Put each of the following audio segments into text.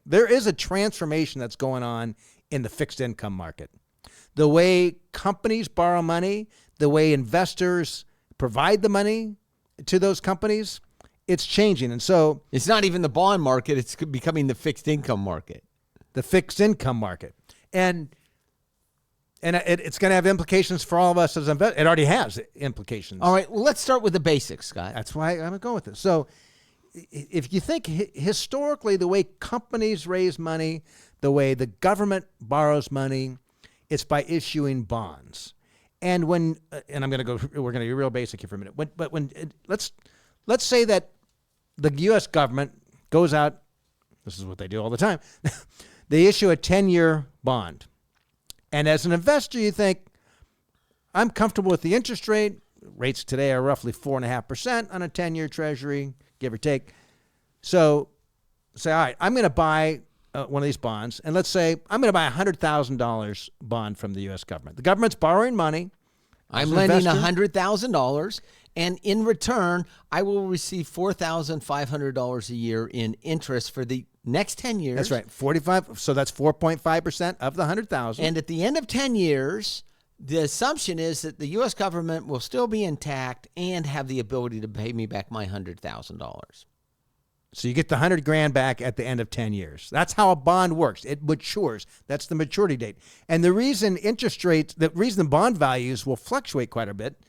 there is a transformation that's going on in the fixed income market. The way companies borrow money, the way investors provide the money to those companies, it's changing. And so it's not even the bond market. It's becoming the fixed income market. The fixed income market. And it's going to have implications for all of us as investors. It already has implications. All right, well, let's start with the basics, Scott. That's why I'm going to go with this. So if you think historically, the way companies raise money, the way the government borrows money, it's by issuing bonds. And we're going to be real basic here for a minute. Let's say that the U.S. government goes out, this is what they do all the time, they issue a 10-year bond. And as an investor, you think, I'm comfortable with the interest rate. Rates today are roughly 4.5% on a 10-year treasury, give or take. So say, all right, I'm going to buy one of these bonds. And let's say I'm going to buy a $100,000 bond from the U.S. government. The government's borrowing money. I'm lending $100,000, and in return, I will receive $4,500 a year in interest for the next 10 years. That's right, 45. So that's 4.5% of the 100,000. And at the end of 10 years, the assumption is that the U.S. government will still be intact and have the ability to pay me back my $100,000. So you get the $100,000 back at the end of 10 years. That's how a bond works. It matures. That's the maturity date. And the reason the reason bond values will fluctuate quite a bit,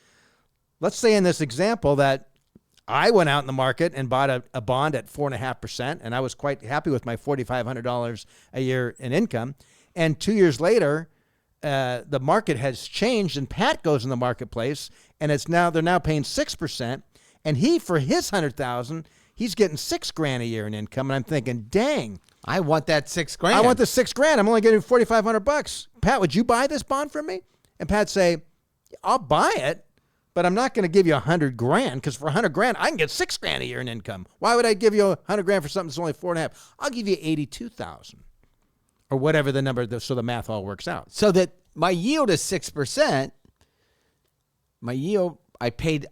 let's say in this example that I went out in the market and bought a bond at 4.5%, and I was quite happy with my $4,500 a year in income. And 2 years later, the market has changed, and Pat goes in the marketplace, and they're now paying 6%, and he, for his $100,000, he's getting $6,000 a year in income, and I'm thinking, dang, I want that $6,000. I want the $6,000. I'm only getting $4,500. Pat, would you buy this bond from me? And Pat say, I'll buy it, but I'm not going to give you $100,000 because for $100,000 I can get $6,000 a year in income. Why would I give you $100,000 for something that's only 4.5? I'll give you $82,000 or whatever the number. So the math all works out. So that my yield is 6%. My yield, I paid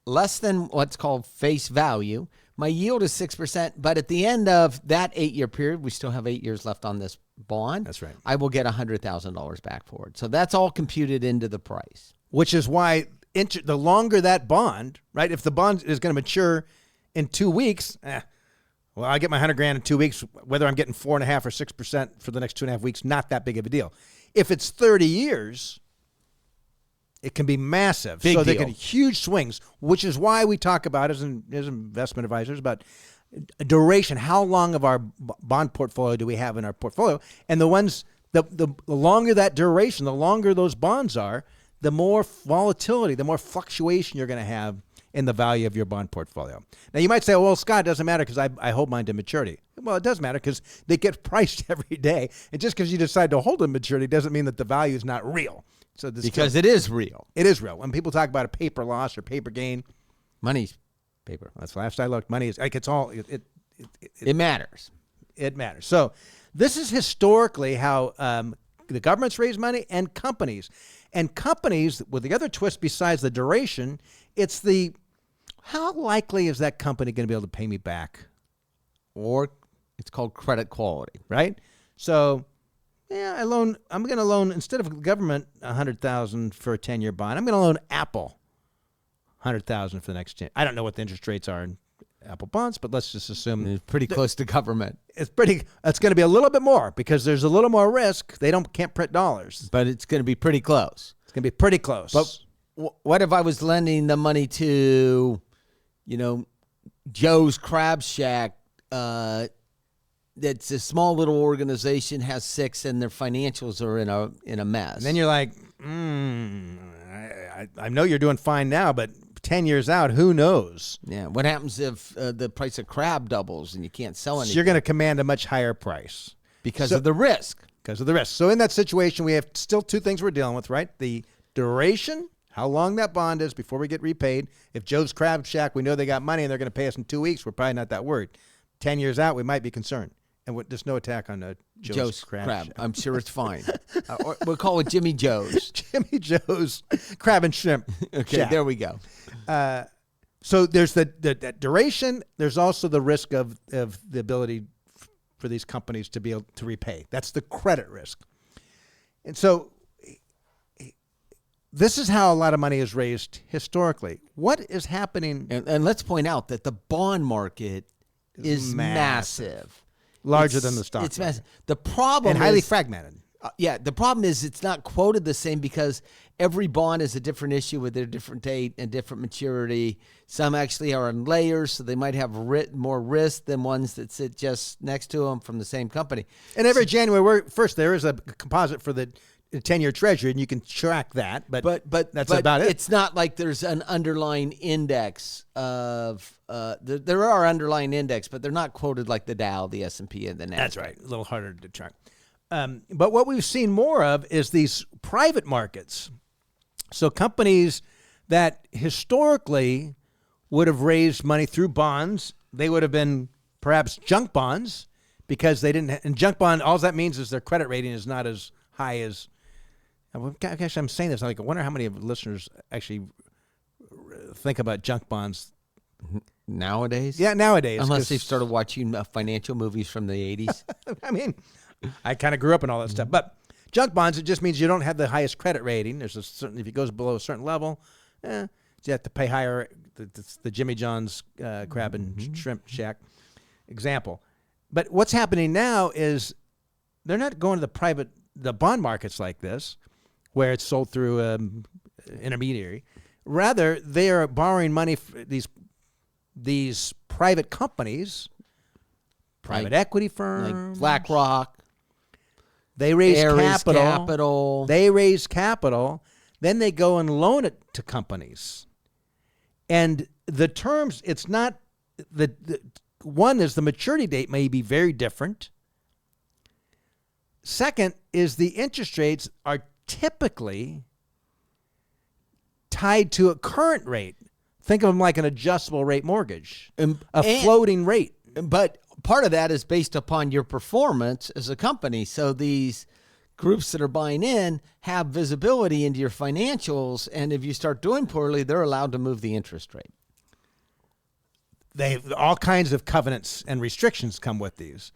less than what's called face value. My yield is 6%, but at the end of that 8-year period, we still have 8 years left on this bond. That's right. I will get $100,000 back for it. So that's all computed into the price. Which is why the longer that bond, right? If the bond is going to mature in 2 weeks, well, I get my $100,000 in 2 weeks, whether I'm getting 4.5% or 6% for the next 2.5 weeks, not that big of a deal. If it's 30 years, it can be massive. Big so they deal. get huge swings, which is why we talk about as investment advisors about duration. How long of our bond portfolio do we have in our portfolio? And the longer that duration, the longer those bonds are, the more volatility, the more fluctuation you're going to have in the value of your bond portfolio. Now, you might say, well, Scott, it doesn't matter because I hold mine to maturity. Well, it does matter because they get priced every day. And just because you decide to hold them to maturity doesn't mean that the value is not real. So because it is real. It is real. When people talk about a paper loss or paper gain, money's paper. That's the last I looked. Money is like it's all. It matters. It matters. So this is historically how the governments raise money and companies. And companies, with the other twist besides the duration, it's how likely is that company going to be able to pay me back? Or it's called credit quality, right? So, yeah, I'm going to loan, instead of the government $100,000 for a 10-year bond, I'm going to loan Apple $100,000 for the next 10. I don't know what the interest rates are in Apple bonds, but let's just assume it's pretty close to government. It's going to be a little bit more because there's a little more risk. They can't print dollars. But it's going to be pretty close. It's going to be pretty close. But what if I was lending the money to, Joe's Crab Shack? That's a small little organization, has 6, and their financials are in a mess. And then you're like, I know you're doing fine now, but 10 years out, who knows? Yeah. What happens if the price of crab doubles and you can't sell anything? So you're going to command a much higher price. Because of the risk. Because of the risk. So in that situation, we have still 2 things we're dealing with, right? The duration, how long that bond is before we get repaid. If Joe's Crab Shack, we know they got money and they're going to pay us in 2 weeks, we're probably not that worried. 10 years out, we might be concerned. And there's no attack on Joe's Crab Shack. I'm sure it's fine. We'll call it Jimmy Joe's. Jimmy Joe's Crab and Shrimp. Okay, Shack. There we go. So there's that duration. There's also the risk of the ability for these companies to be able to repay. That's the credit risk. And so this is how a lot of money is raised historically. What is happening? And let's point out that the bond market is massive. Larger than the stock It's market. massive. The problem And highly is, fragmented. the problem is it's not quoted the same because every bond is a different issue with a different date and different maturity. Some actually are in layers, so they might have more risk than ones that sit just next to them from the same company. And every January 1st, there is a composite for the 10-year Treasury, and you can track that. But that's about it. It's not like there's an underlying index of there are underlying index, but they're not quoted like the Dow, the S&P, and the Nasdaq. That's right. A little harder to track. But what we've seen more of is these private markets. So companies that historically would have raised money through bonds, they would have been perhaps junk bonds because they didn't. And junk bond, all that means is their credit rating is not as high as. Gosh, I'm saying this. I wonder how many of the listeners actually think about junk bonds Nowadays? Yeah, nowadays. Unless they've started watching financial movies from the 80s. I mean, I kind of grew up in all that stuff. But junk bonds, it just means you don't have the highest credit rating. There's a certain, if it goes below a certain level, you have to pay higher. The Jimmy John's crab and shrimp shack example. But what's happening now is they're not going to the bond markets like this, where it's sold through intermediary. Rather, they are borrowing money for these private companies, private equity firms, like BlackRock. They raise capital. They raise capital. Then they go and loan it to companies. And the terms, it's not one is the maturity date may be very different. Second is the interest rates are typically tied to a current rate. Think of them like an adjustable rate mortgage, a floating rate. But part of that is based upon your performance as a company. So these groups that are buying in have visibility into your financials, and if you start doing poorly, they're allowed to move the interest rate. They have all kinds of covenants and restrictions come with these.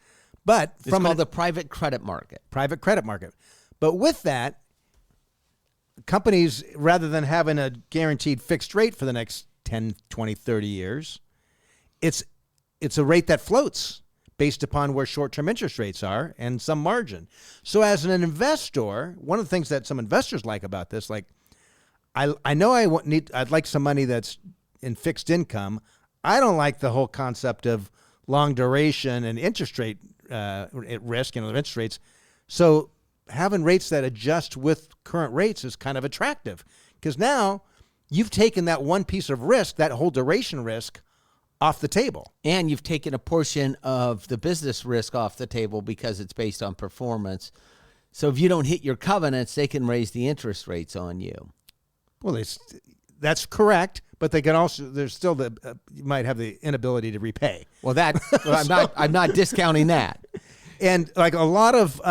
But It's called the private credit market. Private credit market. But with that, companies, rather than having a guaranteed fixed rate for the next 10, 20, 30 years, it's a rate that floats based upon where short-term interest rates are and some margin. So as an investor, one of the things that some investors like about this, like I know I'd like some money that's in fixed income. I don't like the whole concept of long duration and interest rate risk, interest rates. So having rates that adjust with current rates is kind of attractive because now you've taken that one piece of risk, that whole duration risk, off the table. And you've taken a portion of the business risk off the table because it's based on performance. So if you don't hit your covenants, they can raise the interest rates on you. Well, that's correct, but they can also, there's still you might have the inability to repay. Well, I'm not discounting that. And like a lot of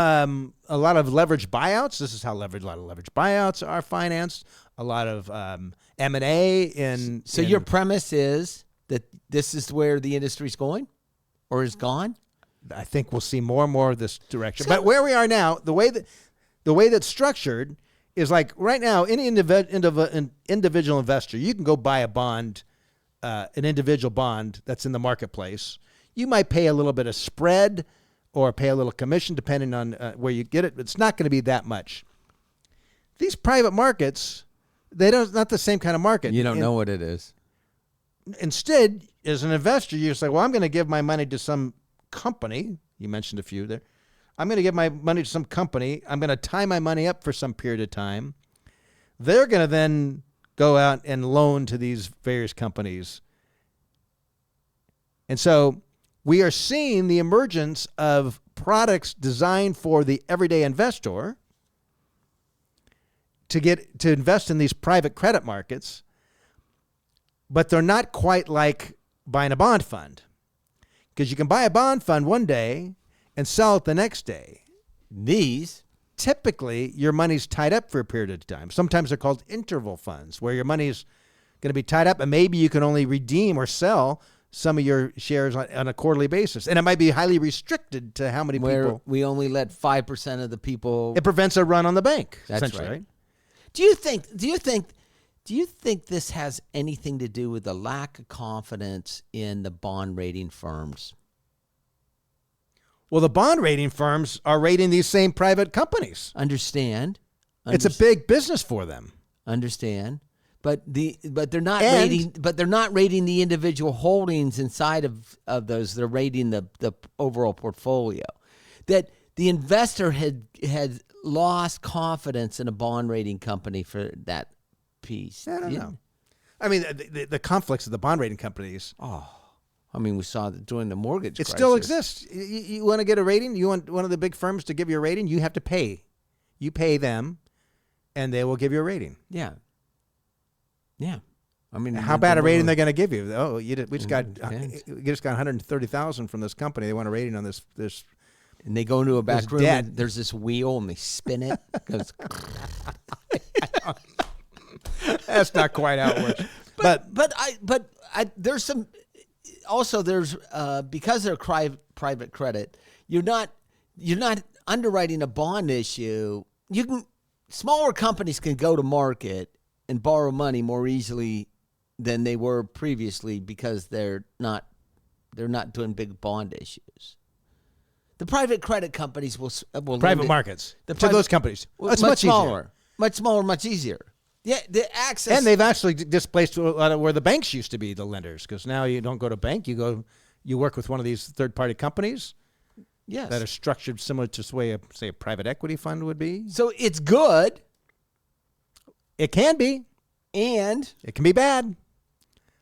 leverage buyouts, this is how a lot of leverage buyouts are financed. A lot of M&A So your premise is that this is where the industry's going, or is gone? I think we'll see more and more of this direction. But where we are now, the way that's structured is like right now, any individual investor, you can go buy a bond, an individual bond that's in the marketplace. You might pay a little bit of spread or pay a little commission depending on where you get it. It's not going to be that much. These private markets, not the same kind of market. You don't know what it is. Instead, as an investor, you say, well, I'm going to give my money to some company. You mentioned a few there. I'm going to give my money to some company. I'm going to tie my money up for some period of time. They're going to then go out and loan to these various companies. And so we are seeing the emergence of products designed for the everyday investor to invest in these private credit markets, but they're not quite like buying a bond fund, because you can buy a bond fund one day and sell it the next day. These, typically, your money's tied up for a period of time. Sometimes they're called interval funds, where your money's going to be tied up, and maybe you can only redeem or sell some of your shares on a quarterly basis, and it might be highly restricted to how many Where people. we only let 5% of the people. It prevents a run on the bank. That's essentially, right. Do you think this has anything to do with the lack of confidence in the bond rating firms? Well, the bond rating firms are rating these same private companies. Understand? It's a big business for them. Understand? But they're not rating the individual holdings inside of those. They're rating the overall portfolio. That the investor had lost confidence in a bond rating company for that piece. I don't know. I mean, the conflicts of the bond rating companies. I mean, we saw that during the mortgage crisis. It still exists. You want to get a rating? You want one of the big firms to give you a rating? You have to pay. You pay them, and they will give you a rating. Yeah. Yeah. I mean, how bad a rating they're going to give you? Oh, we just got 130,000 from this company. They want a rating on this. And they go into a back room. debt. And there's this wheel, and they spin it. Goes, That's not quite how it works. But there's some. Also, there's because they're private credit. You're not underwriting a bond issue. Smaller companies can go to market and borrow money more easily than they were previously because they're not doing big bond issues. The private credit companies will Private markets. To those companies. It's much smaller. Much smaller, much easier. Yeah, the access. And they've actually displaced a lot of where the banks used to be the lenders, because now you don't go to bank. You work with one of these third-party companies. Yes. That are structured similar to the way, say, a private equity fund would be. So it's good. It can be. And it can be bad.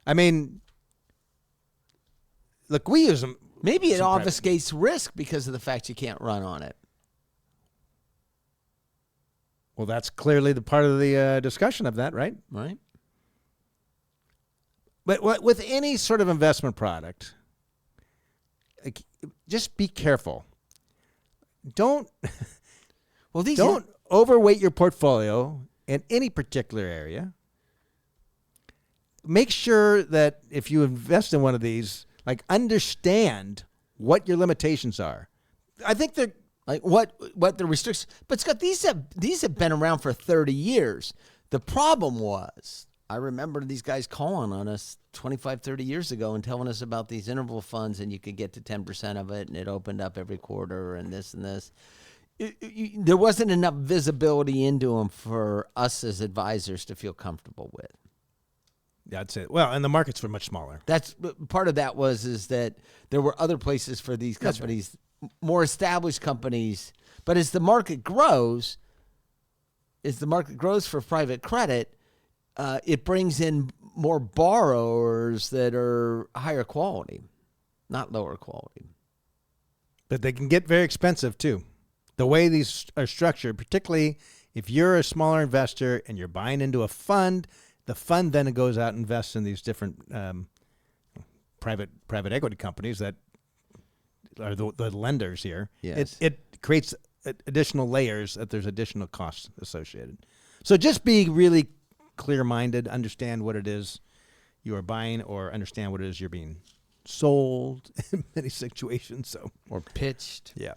I mean, look, we use them. Maybe it obfuscates risk because of the fact you can't run on it. Well, that's clearly the part of the discussion of that, right? Right. But with any sort of investment product, just be careful. Don't overweight your portfolio in any particular area. Make sure that if you invest in one of these, understand what your limitations are. I think they're what the restrictions. But Scott, these have been around for 30 years. The problem was, I remember these guys calling on us 25, 30 years ago and telling us about these interval funds, and you could get to 10% of it, and it opened up every quarter, and this and this. There wasn't enough visibility into them for us as advisors to feel comfortable with. That's it. Well, and the markets were much smaller. That's part of that is that there were other places for these companies, more established companies. But as the market grows for private credit, it brings in more borrowers that are higher quality, not lower quality. But they can get very expensive too. The way these are structured, particularly if you're a smaller investor and you're buying into a fund, the fund then goes out and invests in these different private equity companies that are the lenders here. Yes. It creates additional layers that there's additional costs associated. So just be really clear-minded, understand what it is you are buying, or understand what it is you're being sold in many situations. Or pitched. Yeah.